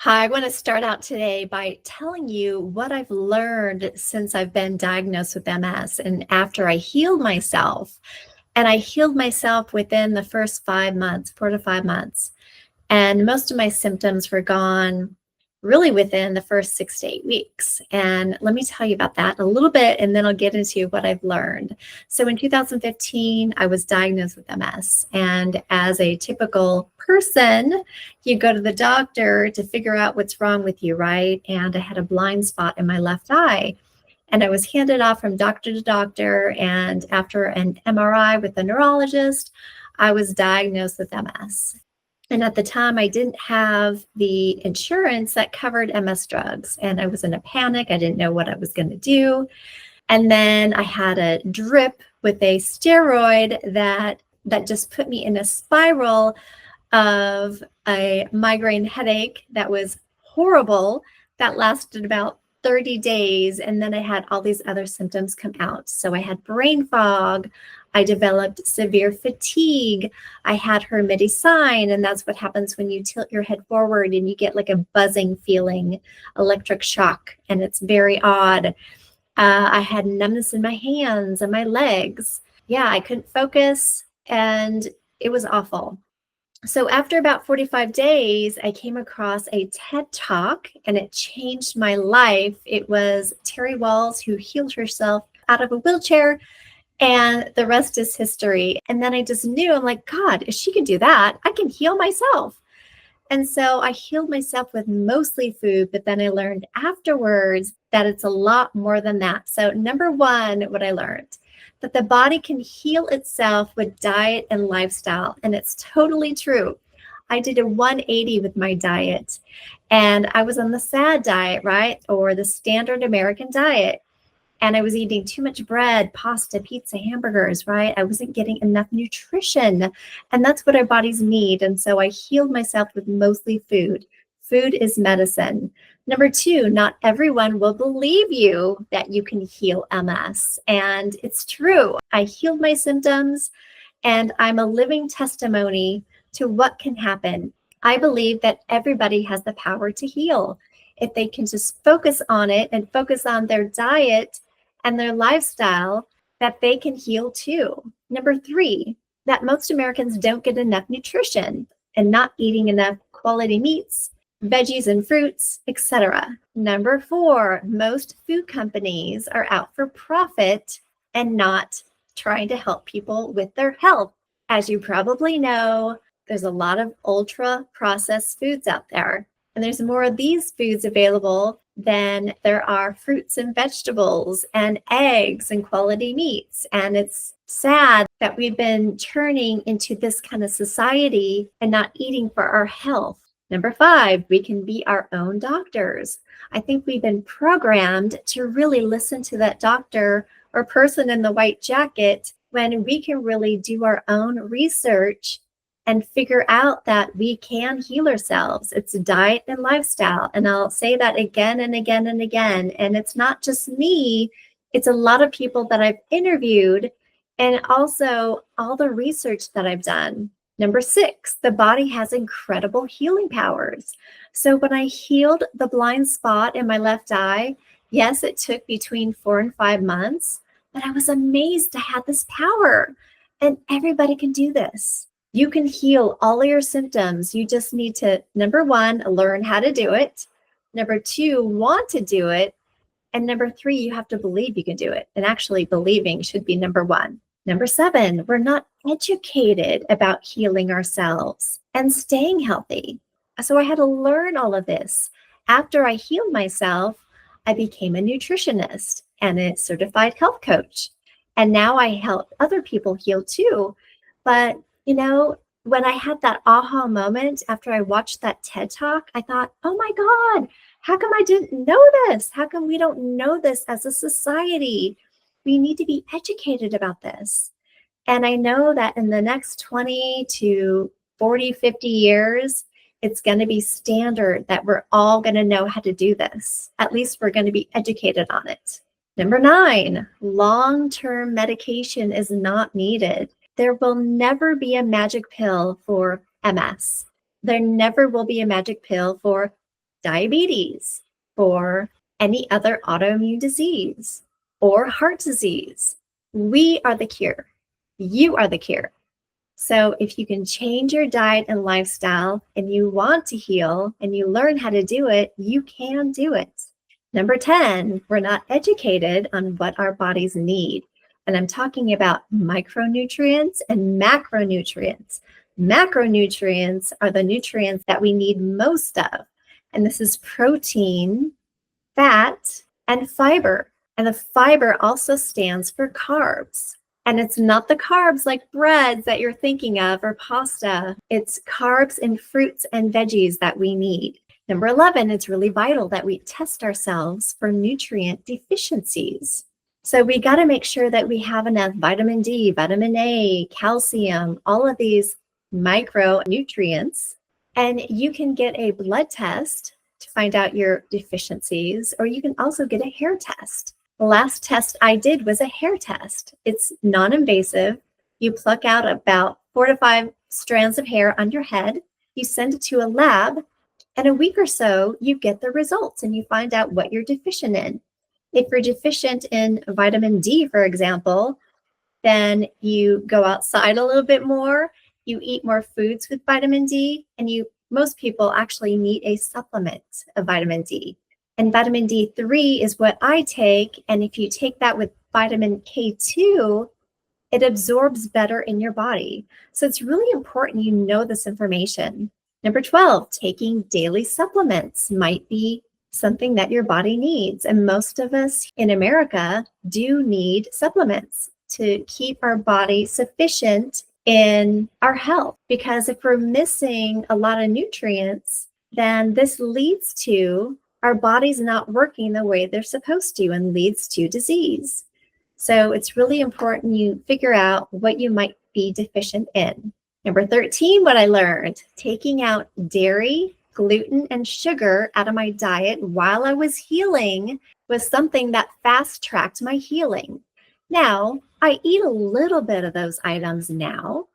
Hi, I want to start out today by telling you what I've learned since I've been diagnosed with MS and after I healed myself. And I healed myself within the first 5 months, 4 to 5 months. And most of my symptoms were gone really within the first 6 to 8 weeks. And let me tell you about that a little bit, and then I'll get into what I've learned. So in 2015, I was diagnosed with MS. And as a typical person, you go to the doctor to figure out what's wrong with you, right? And I had a blind spot in my left eye. And I was handed off from doctor to doctor. And after an MRI with a neurologist, I was diagnosed with MS. And at the time, I didn't have the insurance that covered MS drugs. And I was in a panic. I didn't know what I was going to do. And then I had a drip with a steroid that just put me in a spiral of a migraine headache that was horrible, that lasted about 30 days. And then I had all these other symptoms come out. So I had brain fog. I developed severe fatigue. I had Hermite sign, and that's what happens when you tilt your head forward and you get like a buzzing feeling, electric shock, and it's very odd. I had numbness in my hands and my legs. Yeah, I couldn't focus, and it was awful. So after about 45 days, I came across a TED Talk and it changed my life. It was Terry Walls who healed herself out of a wheelchair, and the rest is history. And then I just knew, I'm like, God, if she can do that, I can heal myself. And so I healed myself with mostly food, but then I learned afterwards that it's a lot more than that. So number one, what I learned, that the body can heal itself with diet and lifestyle. And it's totally true. I did a 180 with my diet, and I was on the SAD diet, right? Or the standard American diet. And I was eating too much bread, pasta, pizza, hamburgers, right? I wasn't getting enough nutrition. And that's what our bodies need. And so I healed myself with mostly food. Food is medicine. Number two, not everyone will believe you that you can heal MS. And it's true. I healed my symptoms, and I'm a living testimony to what can happen. I believe that everybody has the power to heal if they can just focus on it and focus on their diet and their lifestyle, that they can heal too. Number three, that most Americans don't get enough nutrition and not eating enough quality meats, veggies and fruits, etc. Number four, most food companies are out for profit and not trying to help people with their health. As you probably know, there's a lot of ultra processed foods out there. And there's more of these foods available than there are fruits and vegetables and eggs and quality meats. And it's sad that we've been turning into this kind of society and not eating for our health. Number five, we can be our own doctors. I think we've been programmed to really listen to that doctor or person in the white jacket when we can really do our own research and figure out that we can heal ourselves. It's diet and lifestyle. And I'll say that again and again and again. And it's not just me, it's a lot of people that I've interviewed, and also all the research that I've done. Number six, the body has incredible healing powers. So when I healed the blind spot in my left eye, yes, it took between 4 and 5 months, but I was amazed to have this power. And everybody can do this. You can heal all of your symptoms. You just need to, number one, learn how to do it. Number two, want to do it. And number three, you have to believe you can do it. And actually, believing should be number one. Number seven, we're not educated about healing ourselves and staying healthy. So I had to learn all of this. After I healed myself, I became a nutritionist and a certified health coach. And now I help other people heal too. But when I had that aha moment after I watched that TED Talk, I thought, oh my God, how come I didn't know this? How come we don't know this as a society? We need to be educated about this. And I know that in the next 20 to 40, 50 years, it's going to be standard that we're all going to know how to do this. At least we're going to be educated on it. Number nine, long-term medication is not needed. There will never be a magic pill for MS. There never will be a magic pill for diabetes or any other autoimmune disease or heart disease. We are the cure. You are the cure. So if you can change your diet and lifestyle and you want to heal and you learn how to do it, you can do it. Number 10, we're not educated on what our bodies need. And I'm talking about micronutrients and macronutrients. Macronutrients are the nutrients that we need most of. And this is protein, fat, and fiber. And the fiber also stands for carbs. And it's not the carbs like breads that you're thinking of or pasta. It's carbs in fruits and veggies that we need. Number 11, it's really vital that we test ourselves for nutrient deficiencies. So we got to make sure that we have enough vitamin D, vitamin A, calcium, all of these micronutrients. And you can get a blood test to find out your deficiencies, or you can also get a hair test. The last test I did was a hair test. It's non-invasive. You pluck out about 4 to 5 strands of hair on your head. You send it to a lab. In a week or so, you get the results and you find out what you're deficient in. If you're deficient in vitamin D, for example, then you go outside a little bit more, you eat more foods with vitamin D, and most people actually need a supplement of vitamin D. And vitamin D3 is what I take. And if you take that with vitamin K2, it absorbs better in your body. So it's really important you know this information. Number 12, taking daily supplements might be something that your body needs. And most of us in America do need supplements to keep our body sufficient in our health. Because if we're missing a lot of nutrients, then this leads to our body's not working the way they're supposed to and leads to disease. So it's really important you figure out what you might be deficient in. Number 13, what I learned, taking out dairy, gluten, and sugar out of my diet while I was healing was something that fast-tracked my healing. Now, I eat a little bit of those items now,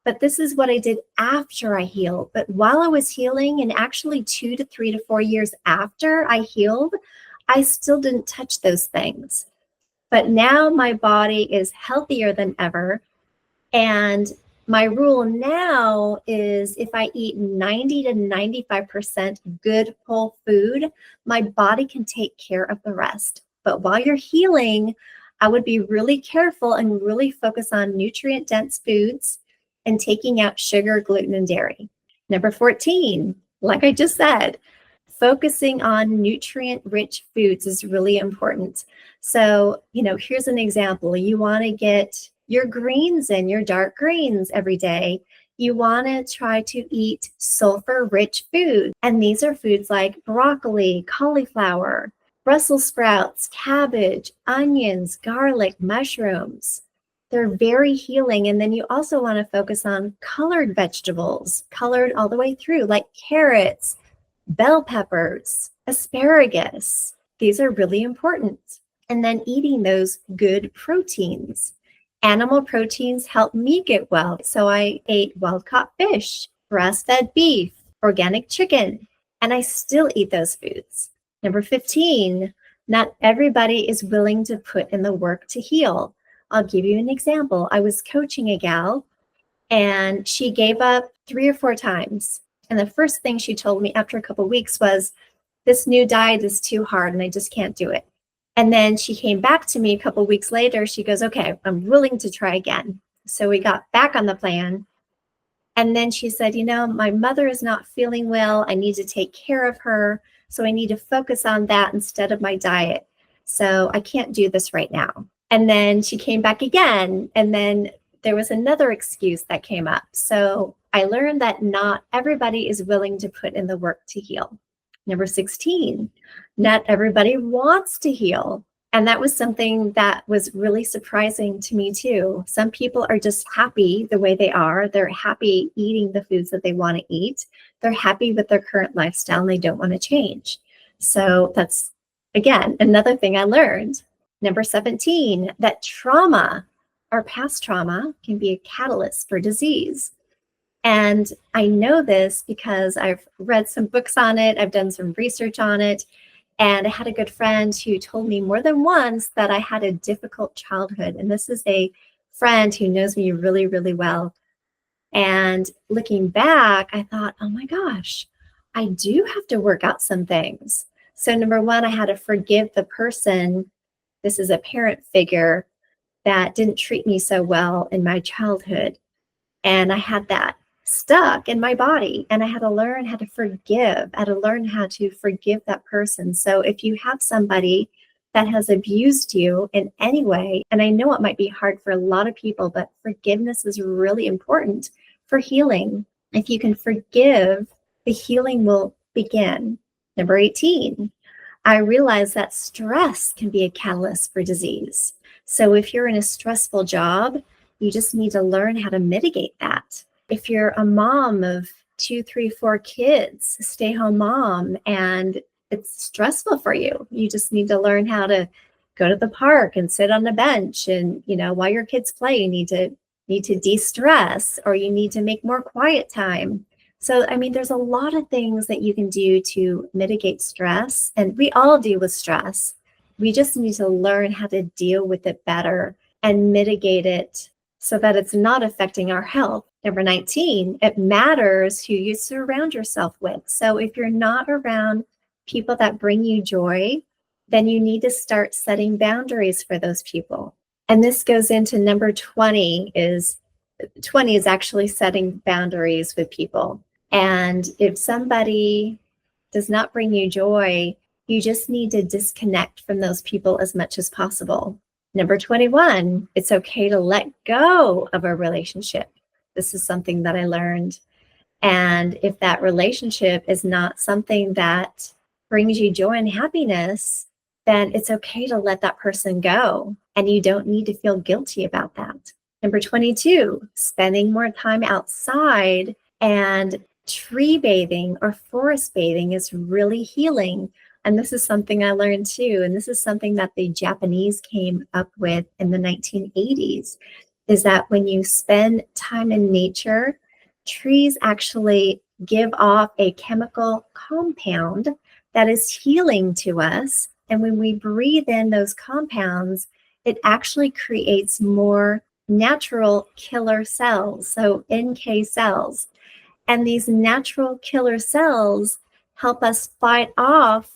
but this is what I did after I healed. But while I was healing, and actually 2 to 3 to 4 years after I healed, I still didn't touch those things. But now my body is healthier than ever. And my rule now is if I eat 90 to 95% good whole food, my body can take care of the rest. But while you're healing, I would be really careful and really focus on nutrient-dense foods and taking out sugar, gluten, and dairy. Number 14, like I just said, focusing on nutrient-rich foods is really important. So, here's an example. You want to get your greens in, your dark greens every day. You want to try to eat sulfur-rich foods. And these are foods like broccoli, cauliflower, Brussels sprouts, cabbage, onions, garlic, mushrooms. They're very healing. And then you also want to focus on colored vegetables, colored all the way through, like carrots, bell peppers, asparagus. These are really important. And then eating those good proteins. Animal proteins help me get well. So I ate wild-caught fish, grass-fed beef, organic chicken, and I still eat those foods. Number 15, not everybody is willing to put in the work to heal. I'll give you an example. I was coaching a gal, and she gave up 3 or 4 times. And the first thing she told me after a couple of weeks was, this new diet is too hard and I just can't do it. And then she came back to me a couple of weeks later. She goes, okay, I'm willing to try again. So we got back on the plan. And then she said, my mother is not feeling well. I need to take care of her. So I need to focus on that instead of my diet. So I can't do this right now. And then she came back again. And then there was another excuse that came up. So I learned that not everybody is willing to put in the work to heal. Number 16, not everybody wants to heal. And that was something that was really surprising to me too. Some people are just happy the way they are. They're happy eating the foods that they want to eat. They're happy with their current lifestyle and they don't want to change. So that's, again, another thing I learned. Number 17, that trauma, our past trauma, can be a catalyst for disease. And I know this because I've read some books on it, I've done some research on it, and I had a good friend who told me more than once that I had a difficult childhood. And this is a friend who knows me really, really well. And looking back, I thought, oh my gosh, I do have to work out some things. So, number one, I had to forgive the person. This is a parent figure that didn't treat me so well in my childhood. And I had that stuck in my body, and I had to learn how to forgive. I had to learn how to forgive that person. So if you have somebody that has abused you in any way, and I know it might be hard for a lot of people, but forgiveness is really important for healing. If you can forgive, the healing will begin. Number 18, I realized that stress can be a catalyst for disease. So if you're in a stressful job, you just need to learn how to mitigate that. If you're a mom of 2, 3, 4 kids, stay home mom, and it's stressful for you, you just need to learn how to go to the park and sit on the bench. And, while your kids play, you need to de-stress, or you need to make more quiet time. So, I mean, there's a lot of things that you can do to mitigate stress, and we all deal with stress. We just need to learn how to deal with it better and mitigate it so that it's not affecting our health. Number 19, it matters who you surround yourself with. So if you're not around people that bring you joy, then you need to start setting boundaries for those people. And this goes into number 20 is actually setting boundaries with people. And if somebody does not bring you joy, you just need to disconnect from those people as much as possible. Number 21, it's okay to let go of a relationship. This is something that I learned. And if that relationship is not something that brings you joy and happiness, then it's okay to let that person go. And you don't need to feel guilty about that. Number 22, spending more time outside and tree bathing or forest bathing is really healing. And this is something I learned too. And this is something that the Japanese came up with in the 1980s, is that when you spend time in nature, trees actually give off a chemical compound that is healing to us. And when we breathe in those compounds, it actually creates more natural killer cells, so NK cells. And these natural killer cells help us fight off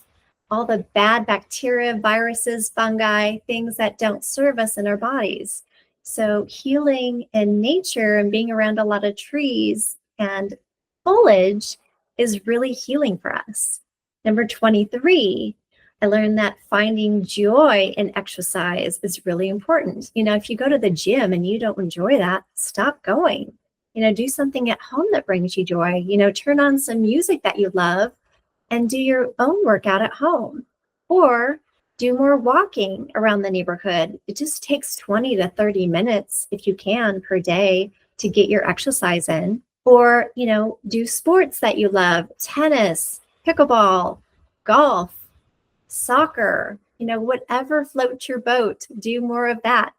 all the bad bacteria, viruses, fungi, things that don't serve us in our bodies. So healing in nature and being around a lot of trees and foliage is really healing for us. Number 23, I learned that finding joy in exercise is really important. If you go to the gym and you don't enjoy that, stop going. Do something at home that brings you joy. Turn on some music that you love and do your own workout at home. Or do more walking around the neighborhood. It just takes 20 to 30 minutes, if you can, per day to get your exercise in. Or, do sports that you love: tennis, pickleball, golf, soccer, whatever floats your boat, do more of that.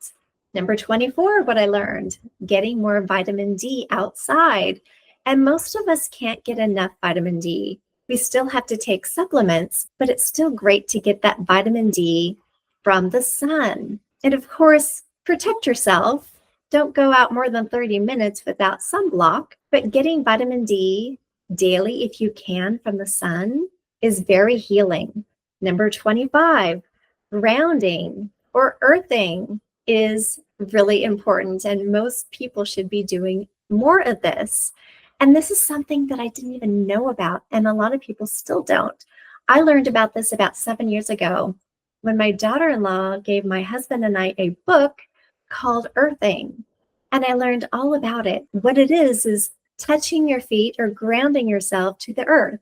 Number 24, what I learned, getting more vitamin D outside. And most of us can't get enough vitamin D. We still have to take supplements, but it's still great to get that vitamin D from the sun. And of course, protect yourself. Don't go out more than 30 minutes without sunblock, but getting vitamin D daily, if you can, from the sun is very healing. Number 25, grounding or earthing is really important, and most people should be doing more of this. And this is something that I didn't even know about, and a lot of people still don't. I learned about this about 7 years ago when my daughter-in-law gave my husband and I a book called Earthing, and I learned all about it. What it is touching your feet or grounding yourself to the earth.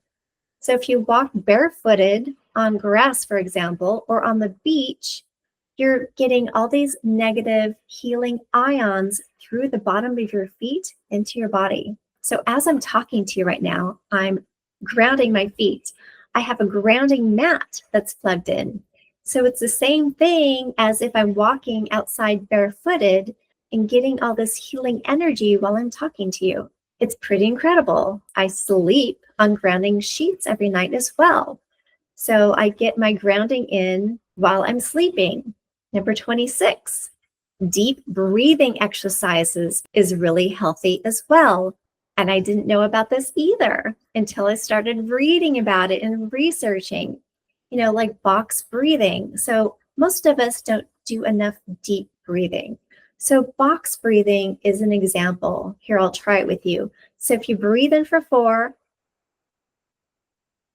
So if you walk barefooted on grass, for example, or on the beach, you're getting all these negative healing ions through the bottom of your feet into your body. So as I'm talking to you right now, I'm grounding my feet. I have a grounding mat that's plugged in. So it's the same thing as if I'm walking outside barefooted and getting all this healing energy while I'm talking to you. It's pretty incredible. I sleep on grounding sheets every night as well. So I get my grounding in while I'm sleeping. Number 26, deep breathing exercises is really healthy as well. And I didn't know about this either until I started reading about it and researching, like box breathing. So most of us don't do enough deep breathing. So box breathing is an example. Here, I'll try it with you. So if you breathe in for 4,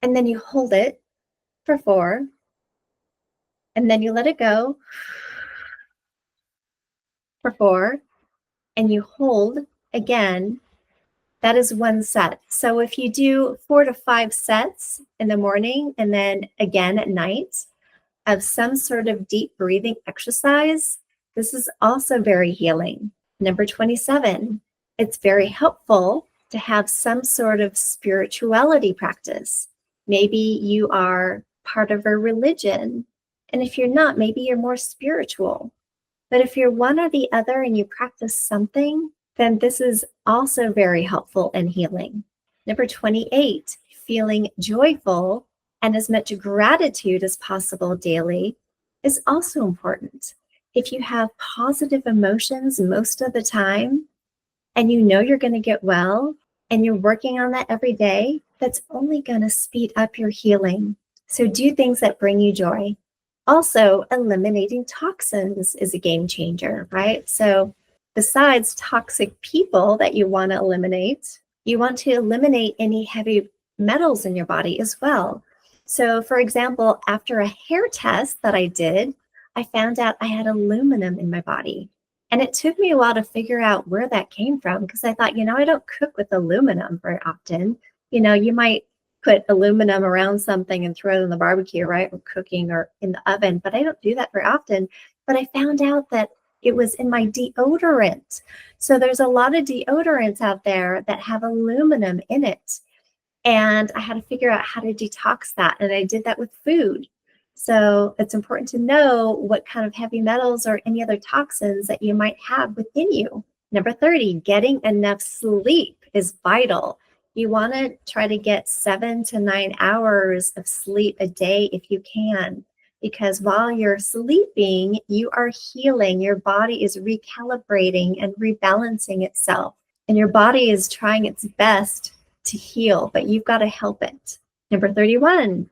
and then you hold it for 4, and then you let it go for 4, and you hold again, that is 1 set. So if you do 4 to 5 sets in the morning and then again at night of some sort of deep breathing exercise, this is also very healing. Number 27, it's very helpful to have some sort of spirituality practice. Maybe you are part of a religion, and if you're not, maybe you're more spiritual. But if you're one or the other and you practice something, then this is also very helpful and healing. Number 28, feeling joyful and as much gratitude as possible daily is also important. If you have positive emotions most of the time and you know you're going to get well and you're working on that every day, that's only going to speed up your healing. So do things that bring you joy. Also, eliminating toxins is a game changer, right? So besides toxic people that you want to eliminate, you want to eliminate any heavy metals in your body as well. So for example, after a hair test that I did, I found out I had aluminum in my body. And it took me a while to figure out where that came from because I thought, I don't cook with aluminum very often. You might put aluminum around something and throw it in the barbecue, right? Or cooking or in the oven, but I don't do that very often. But I found out that it was in my deodorant. So there's a lot of deodorants out there that have aluminum in it. And I had to figure out how to detox that. And I did that with food. So it's important to know what kind of heavy metals or any other toxins that you might have within you. Number 30, getting enough sleep is vital. You want to try to get 7 to 9 hours of sleep a day if you can, because while you're sleeping, you are healing. Your body is recalibrating and rebalancing itself, and your body is trying its best to heal, but you've got to help it. Number 31,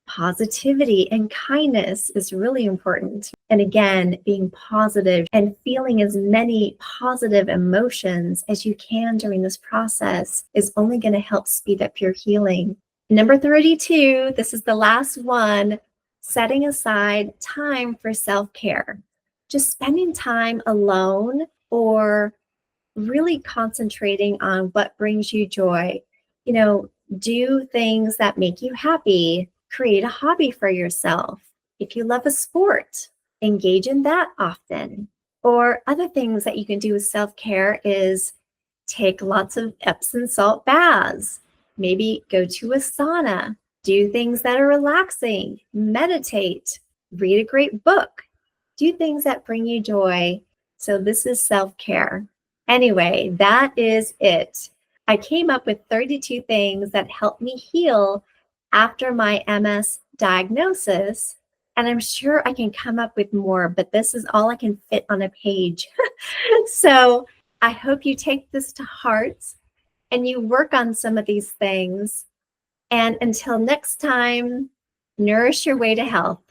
positivity and kindness is really important. And again, being positive and feeling as many positive emotions as you can during this process is only going to help speed up your healing. Number 32, this is the last one, setting aside time for self-care. Just spending time alone or really concentrating on what brings you joy. Do things that make you happy. Create a hobby for yourself. If you love a sport, engage in that often. Or other things that you can do with self-care is take lots of Epsom salt baths. Maybe go to a sauna. Do things that are relaxing. Meditate. Read a great book. Do things that bring you joy. So this is self-care. Anyway, that is it. I came up with 32 things that helped me heal after my MS diagnosis, and I'm sure I can come up with more, but this is all I can fit on a page. So I hope you take this to heart and you work on some of these things. And until next time, nourish your way to health.